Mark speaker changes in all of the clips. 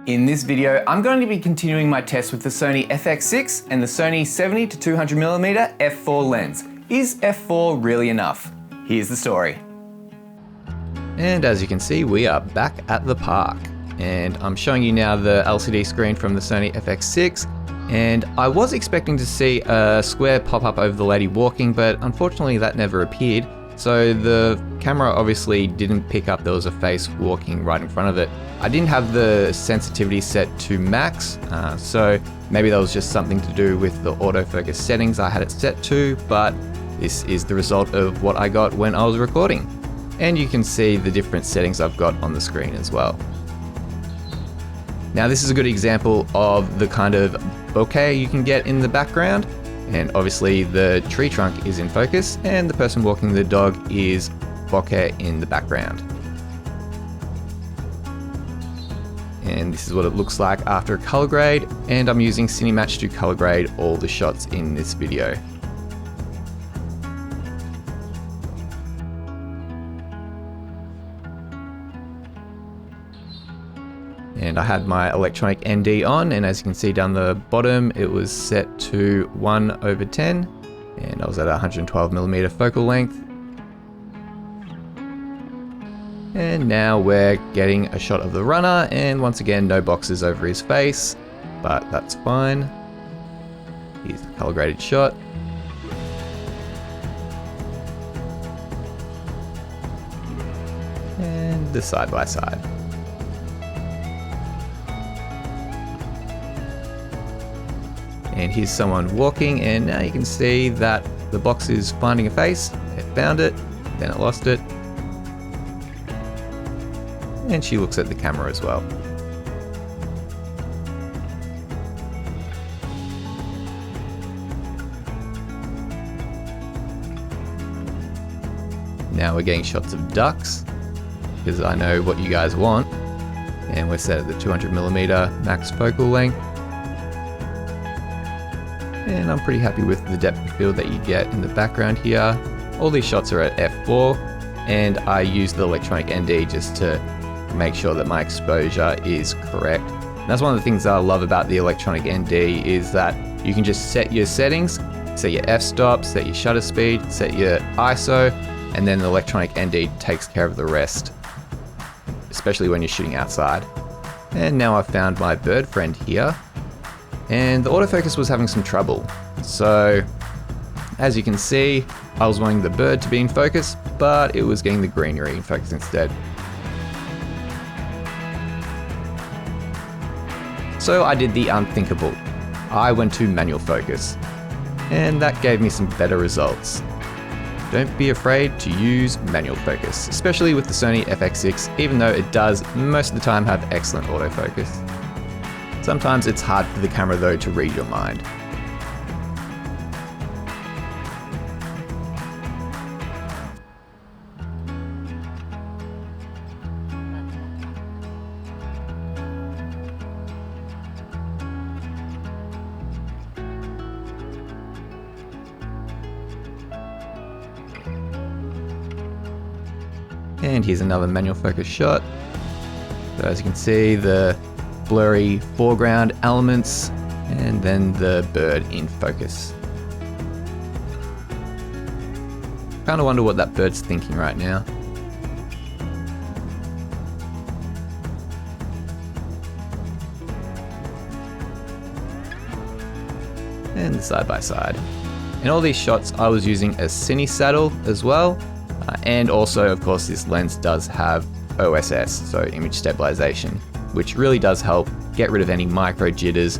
Speaker 1: In this video, I'm going to be continuing my test with the Sony FX6 and the Sony 70-200mm f4 lens. Is f4 really enough? Here's the story.
Speaker 2: And as you can see, we are back at the park. And I'm showing you now the LCD screen from the Sony FX6. And I was expecting to see a square pop up over the lady walking, but unfortunately that never appeared. So the camera obviously didn't pick up there was a face walking right in front of it. I didn't have the sensitivity set to max, so maybe that was just something to do with the autofocus settings I had it set to, but this is the result of what I got when I was recording. And you can see the different settings I've got on the screen as well. Now this is a good example of the kind of bokeh you can get in the background. And obviously the tree trunk is in focus and the person walking the dog is bokeh in the background. And this is what it looks like after color grade, and I'm using Cinematch to color grade all the shots in this video. And I had my electronic ND on, and as you can see down the bottom, it was set to 1/10, and I was at 112mm focal length. And now we're getting a shot of the runner, and once again, no boxes over his face, but that's fine. Here's the color graded shot. And the side by side. And here's someone walking, and now you can see that the box is finding a face. It found it, then it lost it. And she looks at the camera as well. Now we're getting shots of ducks, because I know what you guys want. And we're set at the 200mm max focal length. And I'm pretty happy with the depth of field that you get in the background here. All these shots are at f4, and I use the electronic ND just to make sure that my exposure is correct. And that's one of the things that I love about the electronic ND is that you can just set your settings, set your f-stop, set your shutter speed, set your ISO, and then the electronic ND takes care of the rest, especially when you're shooting outside. And now I've found my bird friend here. And the autofocus was having some trouble. So as you can see, I was wanting the bird to be in focus, but it was getting the greenery in focus instead. So I did the unthinkable. I went to manual focus, and that gave me some better results. Don't be afraid to use manual focus, especially with the Sony FX6, even though it does most of the time have excellent autofocus. Sometimes it's hard for the camera though to read your mind. And here's another manual focus shot. So as you can see, the blurry foreground elements, and then the bird in focus. Kind of wonder what that bird's thinking right now. And the side by side. In all these shots, I was using a Cine saddle as well, and also, of course, this lens does have OSS, so image stabilization, which really does help get rid of any micro jitters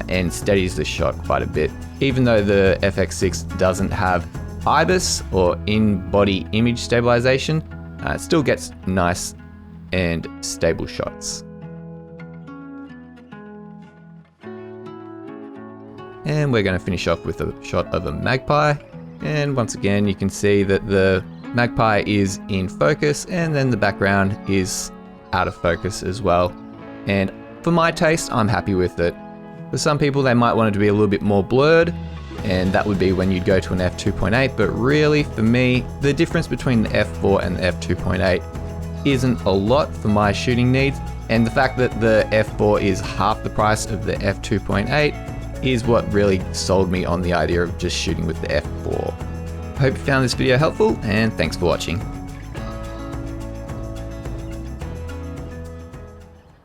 Speaker 2: and steadies the shot quite a bit. Even though the FX6 doesn't have IBIS or in-body image stabilization, it still gets nice and stable shots. And we're going to finish off with a shot of a magpie. And once again, you can see that the magpie is in focus, and then the background is out of focus as well. And for my taste, I'm happy with it. For some people, they might want it to be a little bit more blurred, and that would be when you'd go to an f2.8, but really for me, the difference between the f4 and the f2.8 isn't a lot for my shooting needs. And the fact that the f4 is half the price of the f2.8 is what really sold me on the idea of just shooting with the f4. Hope you found this video helpful, and thanks for watching.